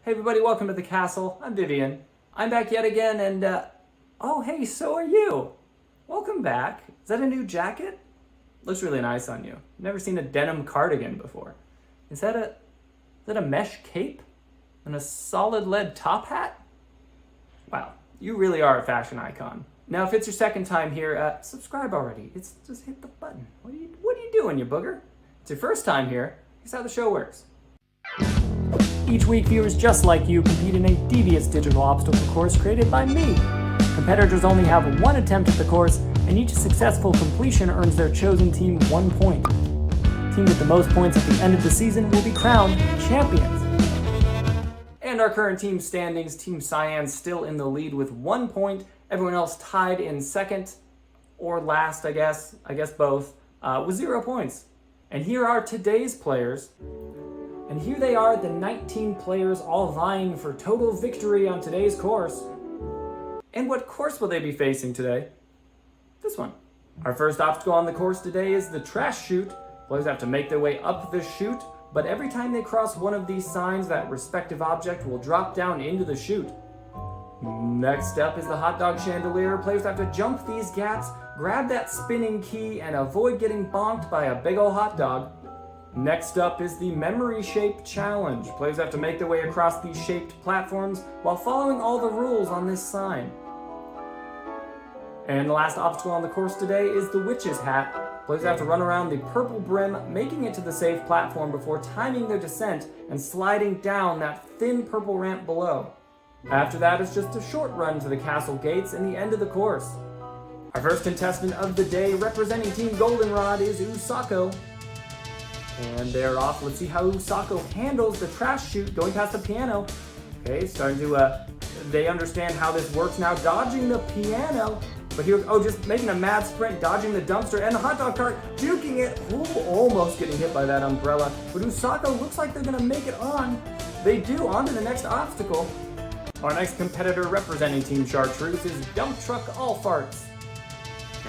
Hey everybody, welcome to the castle. I'm Vyvian. I'm back yet again and, oh hey, so are you. Welcome back. Is that a new jacket? Looks really nice on you. Never seen a denim cardigan before. Is that a mesh cape? And a solid lead top hat? Wow, you really are a fashion icon. Now if it's your second time here, subscribe already. Just hit the button. What are you doing, you booger? It's your first time here. Here's how the show works. Each week, viewers just like you compete in a devious digital obstacle course created by me. Competitors only have one attempt at the course, and each successful completion earns their chosen team 1 point. The team with the most points at the end of the season will be crowned champions. And our current team standings, Team Cyan still in the lead with 1 point, everyone else tied in second, or last I guess both, with 0 points. And here are today's players. And here they are, the 19 players all vying for total victory on today's course. And what course will they be facing today? This one. Our first obstacle on the course today is the Trash Chute. Players have to make their way up the chute, but every time they cross one of these signs, that respective object will drop down into the chute. Next up is the Dog Chandelier. Players have to jump these gaps, grab that spinning key, and avoid getting bonked by a big ol' hot dog. Next up is the Memory Shape Challenge. Players have to make their way across these shaped platforms while following all the rules on this sign. And the last obstacle on the course today is the Witch's Hat. Players have to run around the purple brim, making it to the safe platform before timing their descent and sliding down that thin purple ramp below. After that, it's just a short run to the castle gates and the end of the course. Our first contestant of the day, representing Team Goldenrod, is Usako. And they're off. Let's see how Usako handles the trash chute going past the piano. Okay, starting to, they understand how this works now, dodging the piano. But here, just making a mad sprint, dodging the dumpster and the hot dog cart, juking it. Ooh, almost getting hit by that umbrella. But Usako looks like they're gonna make it on. They do, on to the next obstacle. Our next competitor representing Team Chartreuse is Dump Truck All Farts.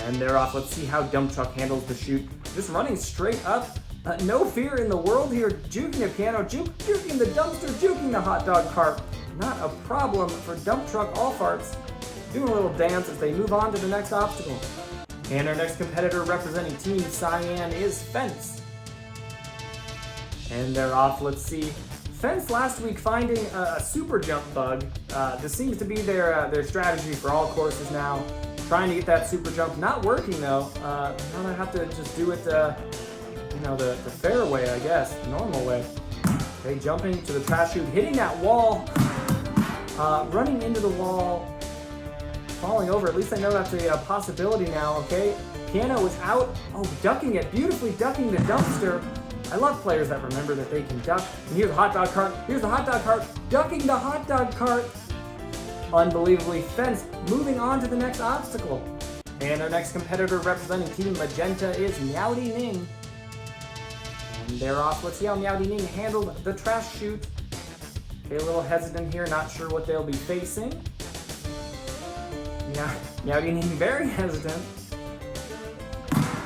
And they're off. Let's see how Dump Truck handles the chute. Just running straight up. No fear in the world here, juking the piano, juking the dumpster, juking the hot dog cart. Not a problem for Dump Truck All Farts. Doing a little dance as they move on to the next obstacle. And our next competitor representing Team Cyan is Fence. And they're off, let's see. Fence last week finding a super jump bug. This seems to be their strategy for all courses now. Trying to get that super jump, not working though. Now they have to just do it the fair way, I guess, the normal way. Okay, jumping to the trash chute, hitting that wall, running into the wall, falling over. At least I know that's a possibility now, okay? Piano is out. Oh, ducking it, beautifully ducking the dumpster. I love players that remember that they can duck. And here's the hot dog cart. Here's the hot dog cart, ducking the hot dog cart. Unbelievably, Fence moving on to the next obstacle. And our next competitor representing Team Magenta is Meowdy Ning. And they're off. Let's see how Meowdy Ning handled the trash chute. Okay, a little hesitant here, not sure what they'll be facing. Meowdy Ning very hesitant.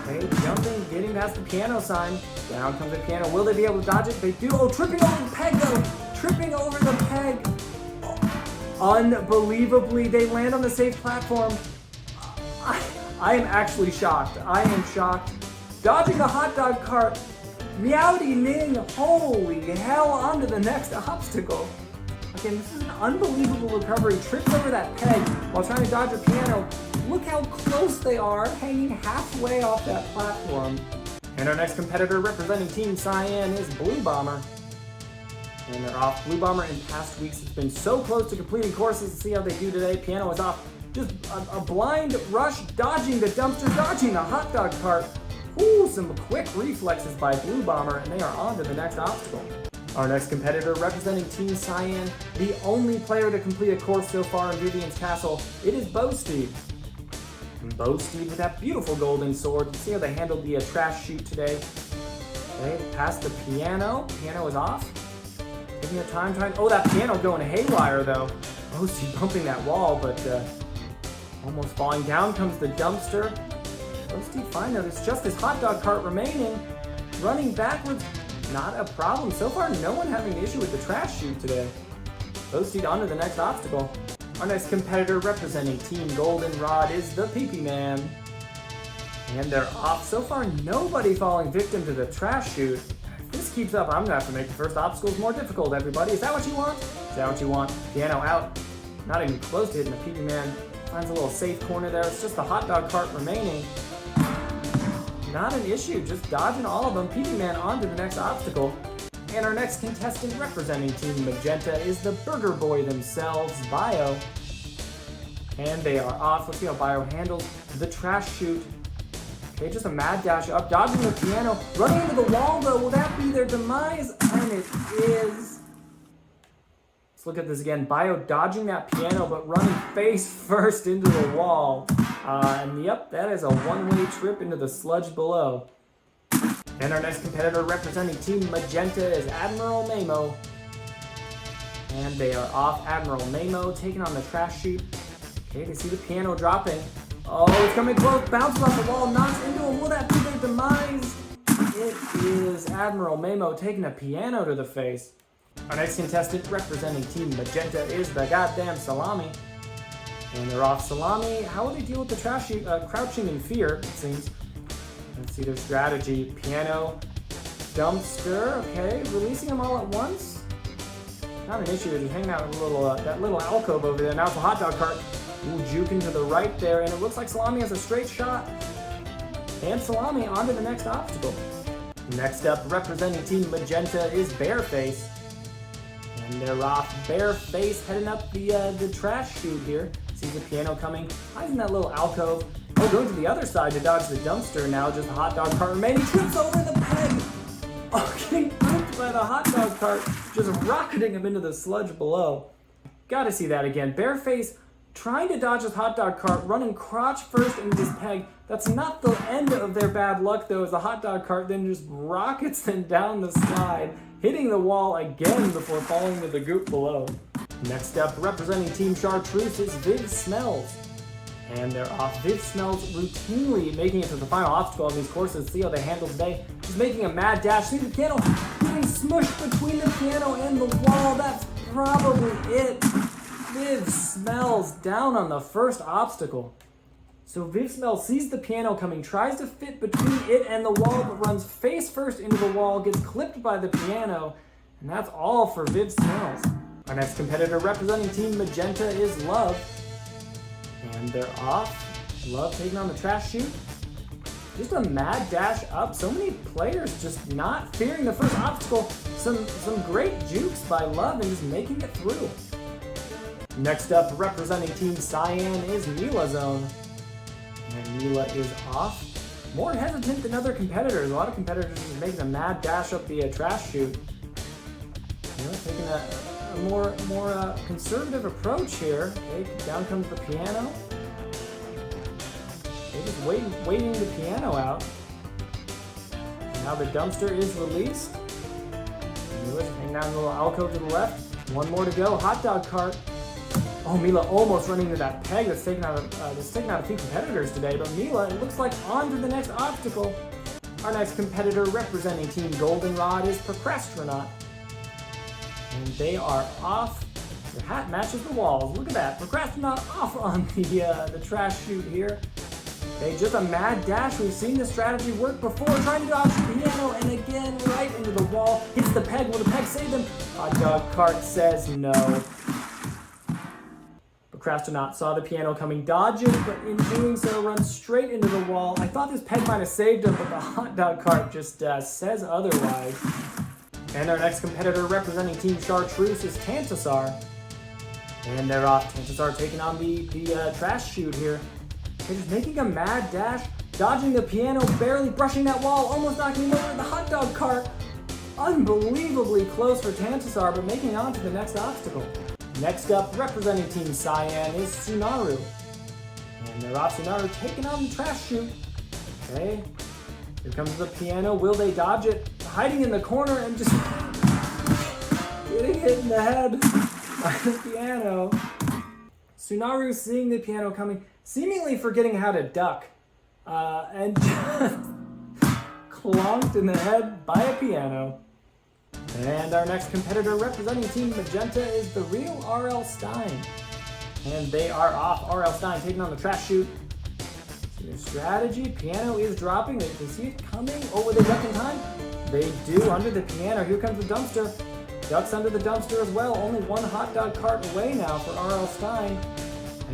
Okay, jumping, getting past the piano sign. Down comes the piano. Will they be able to dodge it? They do. Oh, tripping over the peg though. Tripping over the peg. Unbelievably, they land on the safe platform. I am actually shocked. I am shocked. Dodging the hot dog cart. Meowdy Ning, holy hell, on to the next obstacle. Again, this is an unbelievable recovery. Trips over that peg while trying to dodge a piano. Look how close they are, hanging halfway off that platform. And our next competitor representing Team Cyan is Blue Bomber. And they're off. Blue Bomber in past weeks has been so close to completing courses. Let's see how they do today. Piano is off. Just a blind rush, dodging the dumpster, dodging the hot dog cart. Ooh, some quick reflexes by Blue Bomber, and they are on to the next obstacle. Our next competitor representing Team Cyan, the only player to complete a course so far in Vyvian's castle, it is Steve. And Steve with that beautiful golden sword. Let's see how they handled the trash chute today. Okay, past the piano. Piano is off. Taking their time trying. Oh, that piano going haywire though. Steve bumping that wall, but almost falling. Down comes the dumpster. Steve fine though. There's just this hot dog cart remaining. Running backwards. Not a problem. So far, no one having an issue with the trash chute today. Proceed on to the next obstacle. Our next competitor representing Team Goldenrod is the Pee Pee Man. And they're off. So far, nobody falling victim to the trash chute. If this keeps up, I'm gonna have to make the first obstacles more difficult, everybody. Is that what you want? Is that what you want? Piano out. Not even close to hitting the Pee Pee Man. Finds a little safe corner there. It's just the hot dog cart remaining. Not an issue, just dodging all of them. Pee Pee Man on to the next obstacle. And our next contestant representing Team Magenta is the Burger Boy themselves, Bio. And they are off. Let's see how Bio handles the trash chute. Okay, just a mad dash up, dodging the piano, running into the wall though. Will that be their demise? And it is. Let's look at this again. Bio dodging that piano, but running face first into the wall. And yep, that is a one-way trip into the sludge below. And our next competitor representing Team Magenta is Admiral Mamo. And they are off. Admiral Mamo taking on the trash chute. Okay, they see the piano dropping. Oh, it's coming close. Bounces off the wall, knocks into him. Will that be their demise? It is Admiral Mamo taking a piano to the face. Our next contestant representing Team Magenta is the goddamn Salami. And they're off. Salami, how will they deal with the trash chute? Crouching in fear, it seems. Let's see their strategy. Piano, dumpster, okay. Releasing them all at once. Not an issue, they're just hanging out in a little, that little alcove over there. Now it's a hot dog cart. Ooh, juking to the right there, and it looks like Salami has a straight shot. And Salami on to the next obstacle. Next up, representing Team Magenta is Bareface. And they're off. Bareface heading up the trash chute here. Sees the piano coming, hides in that little alcove. Oh, going to the other side to dodge the dumpster now, just a hot dog cart remaining. Trips over the peg! Oh, getting pooped by the hot dog cart, just rocketing him into the sludge below. Gotta see that again. Bareface trying to dodge this hot dog cart, running crotch first into this peg. That's not the end of their bad luck though, as the hot dog cart then just rockets them down the slide, hitting the wall again before falling to the goop below. Next up, representing Team Chartreuse is Viv Smells. And they're off. Viv Smells routinely making it to the final obstacle of these courses. See how they handle today. Just making a mad dash. See the piano getting smushed between the piano and the wall. That's probably it. Viv Smells down on the first obstacle. So Viv Smells sees the piano coming, tries to fit between it and the wall, but runs face first into the wall, gets clipped by the piano, and that's all for Viv Smells. Our next competitor representing Team Magenta is Love. And they're off. Love taking on the trash chute. Just a mad dash up. So many players just not fearing the first obstacle. Some great jukes by Love and just making it through. Next up, representing Team Cyan is Mila Zone. And Mila is off. More hesitant than other competitors. A lot of competitors just making a mad dash up the trash chute. You know, taking a more conservative approach here. Okay, down comes the piano. Okay, just waiting the piano out. And now the dumpster is released. Mila's hanging down in the little alcove to the left. One more to go. Hot dog cart. Oh, Mila almost running into that peg that's taken out a few competitors today. But Mila, it looks like on to the next obstacle. Our next competitor representing Team Goldenrod is Procrastinaut. And they are off. Their hat matches the walls. Look at that. Procrastinaut off on the trash chute here. Okay, just a mad dash. We've seen this strategy work before. Trying to dodge the piano, and again, right into the wall. Hits the peg. Will the peg save them? Hot dog cart says no. Procrastinaut saw the piano coming, dodging, but in doing so, runs straight into the wall. I thought this peg might have saved him, but the hot dog cart just says otherwise. And our next competitor representing Team Chartreuse is Tantasar. And they're off. Tantasar taking on the trash chute here. They're just making a mad dash, dodging the piano, barely brushing that wall, almost knocking him over the hot dog cart. Unbelievably close for Tantasar, but making it on to the next obstacle. Next up, representing Team Cyan is Tsunaru. And they're off. Tsunaru taking on the trash chute. Okay. Here comes the piano. Will they dodge it? Hiding in the corner and just getting hit in the head by the piano. Tsunaru seeing the piano coming, seemingly forgetting how to duck, and just clonked in the head by a piano. And our next competitor representing Team Magenta is the real R.L. Stein. And they are off. R.L. Stein taking on the Trash Chute. See their strategy. Piano is dropping. They can see it coming. Oh, will they duck in time? They do. Under the piano. Here comes the dumpster. Ducks under the dumpster as well. Only one hot dog cart away now for R.L. Stein.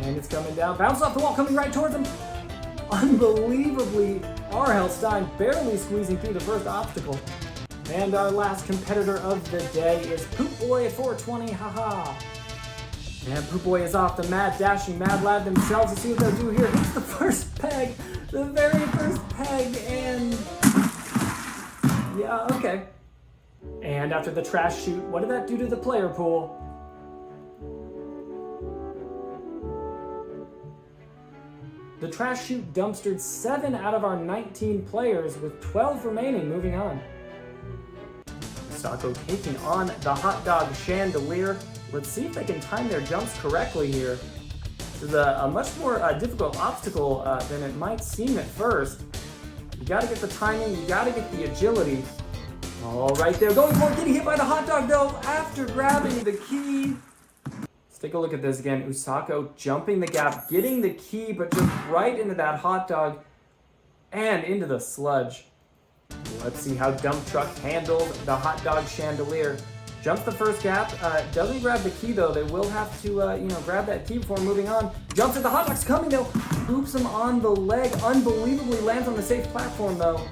And it's coming down. Bounces off the wall, coming right towards him. Unbelievably, R.L. Stein barely squeezing through the first obstacle. And our last competitor of the day is Poop Boy 420, haha. And Poop Boy is off. The mad dashing mad lad themselves. Let's see what they'll do here. Hits the first peg, the very first peg, and yeah, okay. And after the Trash Chute, what did that do to the player pool? The Trash Chute dumpstered 7 out of our 19 players with 12 remaining. Moving on. Sacco taking on the Hot Dog Chandelier. Let's see if they can time their jumps correctly here. This is a much more difficult obstacle than it might seem at first. You gotta get the timing, you gotta get the agility. All right, they're going for it, getting hit by the hot dog though after grabbing the key. Let's take a look at this again. Usako jumping the gap, getting the key, but just right into that hot dog and into the sludge. Let's see how Dump Truck handled the Hot Dog Chandelier. Jumps the first gap, doesn't grab the key though. They will have to, grab that key before moving on. Jumps at the hot dog's coming though. Boops him on the leg. Unbelievably lands on the safe platform though.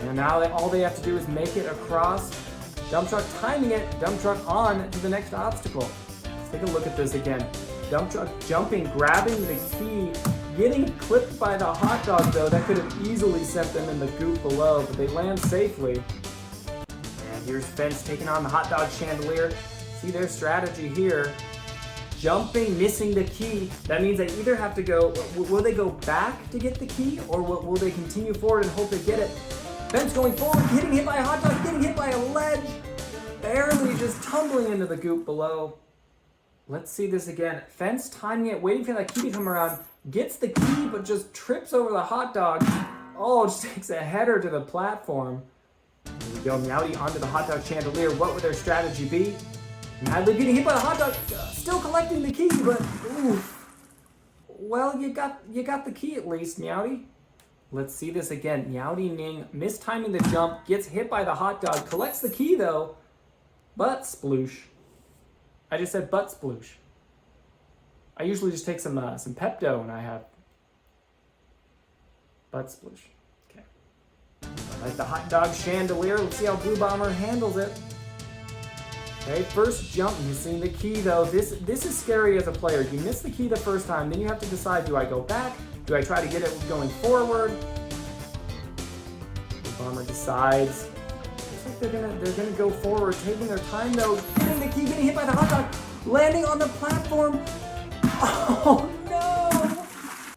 And now all they have to do is make it across. Dump Truck timing it. Dump Truck on to the next obstacle. Let's take a look at this again. Dump Truck jumping, grabbing the key, getting clipped by the hot dog though. That could have easily sent them in the goop below, but they land safely. And here's Fence taking on the Hot Dog Chandelier. See their strategy here. Jumping, missing the key. That means they either have to go, will they go back to get the key, or will they continue forward and hope they get it? Fence going forward, getting hit by a hot dog, getting hit by a ledge. Barely just tumbling into the goop below. Let's see this again. Fence timing it, waiting for that key to come around. Gets the key, but just trips over the hot dog. Oh, just takes a header to the platform. Here we go, Meowdy onto the Hot Dog Chandelier. What would their strategy be? Madly getting hit by the hot dog, still collecting the key, but oof. Well, you got the key at least, Meowdy. Let's see this again. Meowdy Ning mistiming the jump, gets hit by the hot dog, collects the key though, but sploosh. I just said butt sploosh. I usually just take some Pepto when I have butt sploosh. Okay. All right, the Hot Dog Chandelier. Let's see how Blue Bomber handles it. Okay, first jump, missing the key though. This is scary as a player. You miss the key the first time, then you have to decide, do I go back? Do I try to get it going forward? The Bomber decides. Looks like they're gonna go forward, taking their time though, getting the key, getting hit by the hot dog, landing on the platform. Oh no!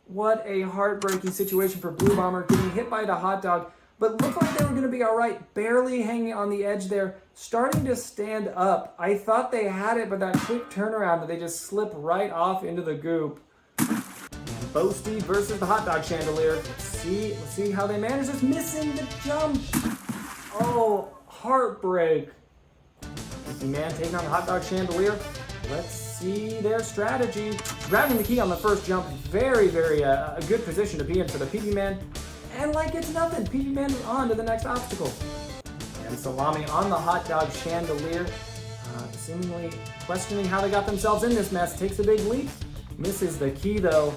What a heartbreaking situation for Blue Bomber, getting hit by the hot dog, but looked like they were gonna be all right, barely hanging on the edge there, starting to stand up. I thought they had it, but that quick turnaround, they just slip right off into the goop. Boasty versus the Hot Dog Chandelier. Let's see how they manage this. Missing the jump. Oh, heartbreak. Mickey Man taking on the Hot Dog Chandelier. Let's see their strategy. Grabbing the key on the first jump. Very, very a good position to be in for the PP Man. And like it's nothing, PP Man on to the next obstacle. And Salami on the Hot Dog Chandelier. Seemingly questioning how they got themselves in this mess. Takes a big leap. Misses the key though.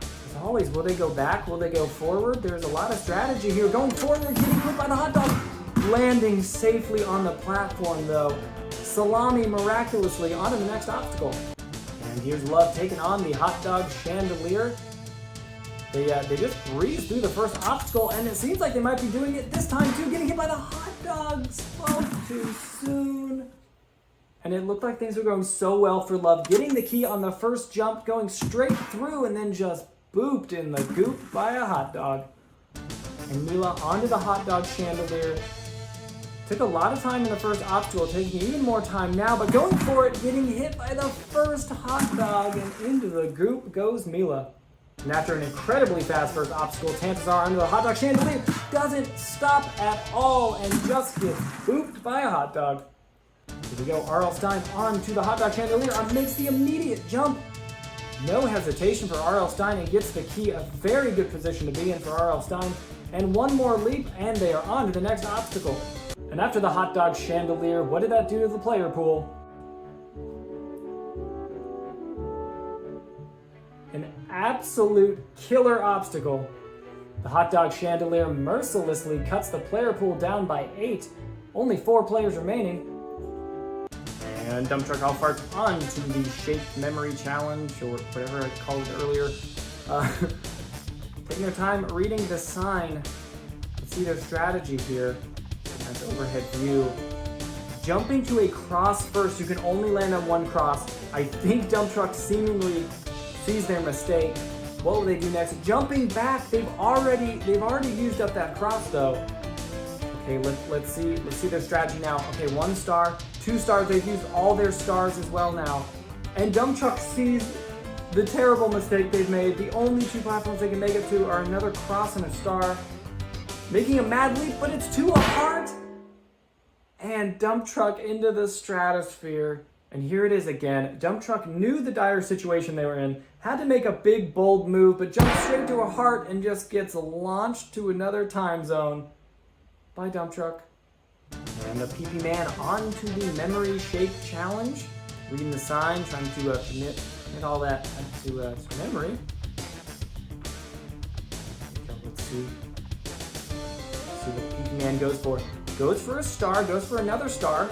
As always, will they go back? Will they go forward? There's a lot of strategy here. Going forward, getting hit by the hot dog. Landing safely on the platform though. Salami miraculously onto the next obstacle. And here's Love taking on the Hot Dog Chandelier. They just breezed through the first obstacle, and it seems like they might be doing it this time too. Getting hit by the hot dog. Spoke too soon. And it looked like things were going so well for Love. Getting the key on the first jump, going straight through, and then just booped in the goop by a hot dog. And Mila onto the Hot Dog Chandelier. Took a lot of time in the first obstacle, taking even more time now, but going for it, getting hit by the first hot dog, and into the goop goes Mila. And after an incredibly fast first obstacle, chances are under the hot dog chandelier doesn't stop at all and just gets booped by a hot dog. Here we go, R.L. Stine onto the hot dog chandelier and makes the immediate jump. No hesitation for R.L. Stine and gets the key, a very good position to be in for R.L. Stine. And one more leap and they are on to the next obstacle. And after the hot dog chandelier, what did that do to the player pool? An absolute killer obstacle. The hot dog chandelier mercilessly cuts the player pool down by 8. Only 4 players remaining. And Dump Truck Golf Carts on to the Shape Memory Challenge, or whatever I called it earlier. Taking their time reading the sign. Let's see their strategy here. Nice overhead view. Jumping to a cross first. You can only land on one cross. I think Dump Truck seemingly sees their mistake. What will they do next? Jumping back. They've already used up that cross though. Okay, let's see their strategy now. Okay, 1 star, 2 stars. They've used all their stars as well now. And Dump Truck sees the terrible mistake they've made. The only 2 platforms they can make it to are another cross and a star. Making a mad leap, but it's to a heart. And Dump Truck into the stratosphere. And here it is again. Dump Truck knew the dire situation they were in, had to make a big, bold move, but jumped straight to a heart and just gets launched to another time zone by Dump Truck. And the PP Man on to the Memory Shape Challenge. Reading the sign, trying to commit all that to memory. Let's see what PP Man goes for. Goes for a star, goes for another star.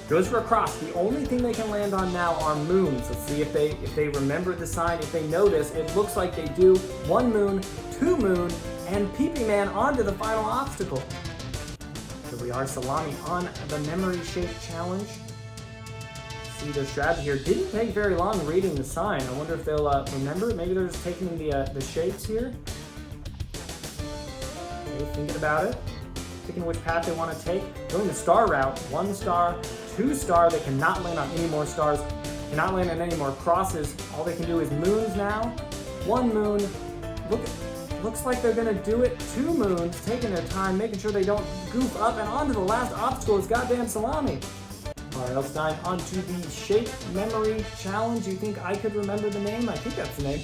Goes for a cross. The only thing they can land on now are moons. Let's see if they remember the sign, if they notice. It looks like they do. 1 moon, 2 moon, and PP Man onto the final obstacle. Here we are, Salami on the Memory Shape Challenge. See their strategy here. Didn't take very long reading the sign. I wonder if they'll remember. Maybe they're just taking the shapes here. Okay, thinking about it. Picking which path they want to take. Going the star route. 1 star, 2 star. They cannot land on any more stars. Cannot land on any more crosses. All they can do is moons now. 1 moon. Looks like they're gonna do it. 2 moons. Taking their time, making sure they don't goof up. And onto the last obstacle is goddamn Salami. R.L. Stine onto the Shape Memory Challenge. You think I could remember the name? I think that's the name.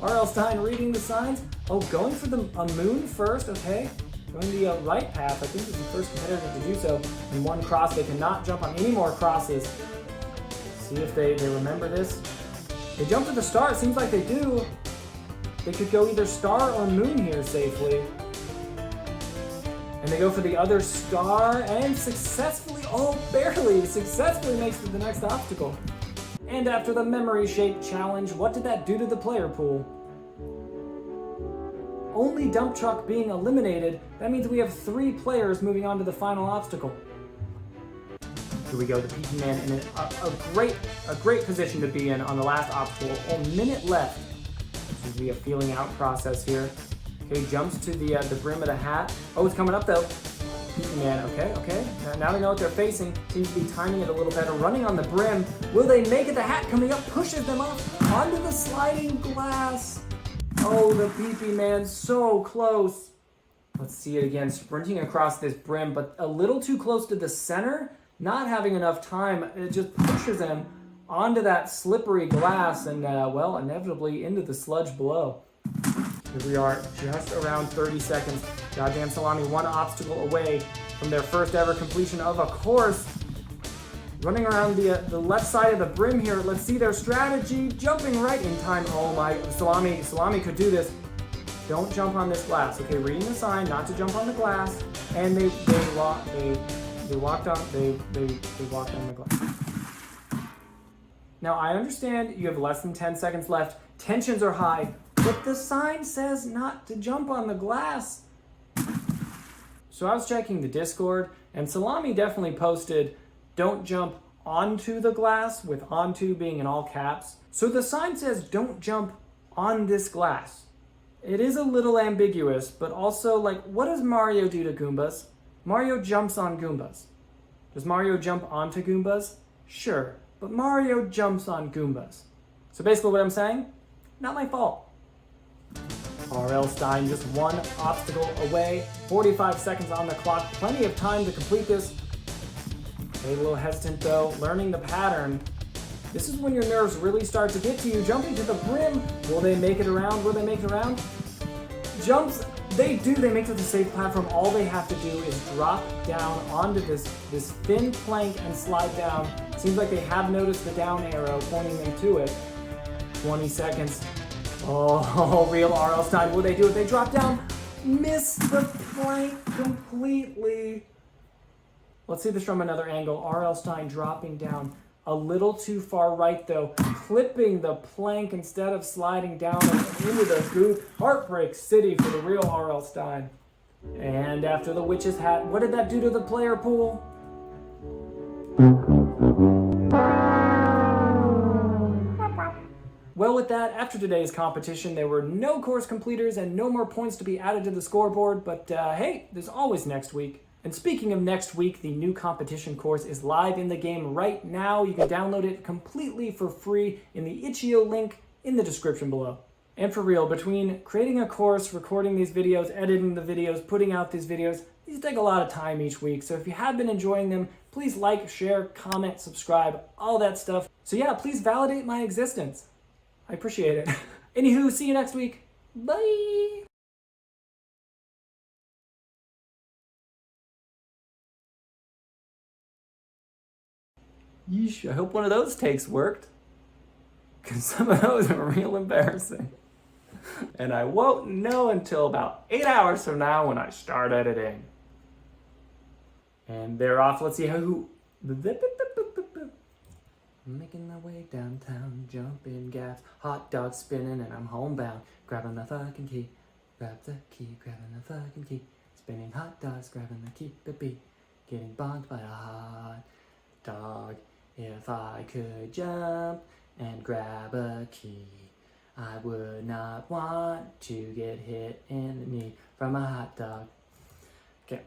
R.L. Stine reading the signs. Oh, going for a moon first. Okay. Going the right path. I think this is the first competitor to do so. In 1 cross, they cannot jump on any more crosses. See if they remember this. They jump to the star. It seems like they do. They could go either star or moon here safely. And they go for the other star and successfully, barely makes it to the next obstacle. And after the Memory Shape Challenge, what did that do to the player pool? Only Dump Truck being eliminated, that means we have 3 players moving on to the final obstacle. Here we go, the PP Man in a great position to be in on the last obstacle. A minute left. This will be a feeling out process here. Okay, jumps to the brim of the hat. Oh, it's coming up though. PP Man, okay. Now they know what they're facing. Seems to be timing it a little better. Running on the brim. Will they make it? The hat coming up pushes them up onto the sliding glass. Oh, the PP Man, so close. Let's see it again, sprinting across this brim, but a little too close to the center. Not having enough time, it just pushes him onto that slippery glass and, well, inevitably into the sludge below. Here we are, just around 30 seconds. Goddamn Salami, 1 obstacle away from their first ever completion of a course. Running around the left side of the brim here. Let's see their strategy. Jumping right in time. Oh my, Salami could do this. Don't jump on this glass. Okay, reading the sign not to jump on the glass. And they walked on the glass. Now I understand you have less than 10 seconds left. Tensions are high, but the sign says not to jump on the glass. So I was checking the Discord, and Salami definitely posted, don't jump onto the glass, with onto being in all caps. So the sign says don't jump on this glass. It is a little ambiguous, but also, like, what does Mario do to Goombas? Mario jumps on Goombas. Does Mario jump onto Goombas? Sure, but Mario jumps on Goombas. So basically what I'm saying, not my fault. R.L. Stein just one obstacle away. 45 seconds on the clock. Plenty of time to complete this. A little hesitant though, learning the pattern. This is when your nerves really start to get to you. Jumping to the brim. Will they make it around? Will they make it around? Jumps. They do. They make it to the safe platform. All they have to do is drop down onto this thin plank and slide down. Seems like they have noticed the down arrow pointing them to it. 20 seconds. Oh, real R.L. Stein. Will they do it? They drop down. Miss the plank completely. Let's see this from another angle. R.L. Stein dropping down. A little too far right though, clipping the plank instead of sliding down into the goop. Heartbreak City for the real R.L. Stein. And after the witch's hat, what did that do to the player pool? Well, with that, after today's competition, there were no course completers and no more points to be added to the scoreboard, but hey, there's always next week. And speaking of next week, the new competition course is live in the game right now. You can download it completely for free in the itch.io link in the description below. And for real, between creating a course, recording these videos, editing the videos, putting out these videos, these take a lot of time each week. So if you have been enjoying them, please like, share, comment, subscribe, all that stuff. So yeah, please validate my existence. I appreciate it. Anywho, see you next week. Bye! Yeesh, I hope one of those takes worked. Because some of those are real embarrassing. And I won't know until about 8 hours from now when I start editing. And they're off. Let's see who... Making my way downtown, jumping gaps, hot dogs spinning, and I'm homebound. Grabbing the fucking key, grab the key, grabbing the fucking key. Spinning hot dogs, grabbing the key, beep. Getting bonked by a hot dog. If I could jump and grab a key, I would not want to get hit in the knee from a hot dog. Okay.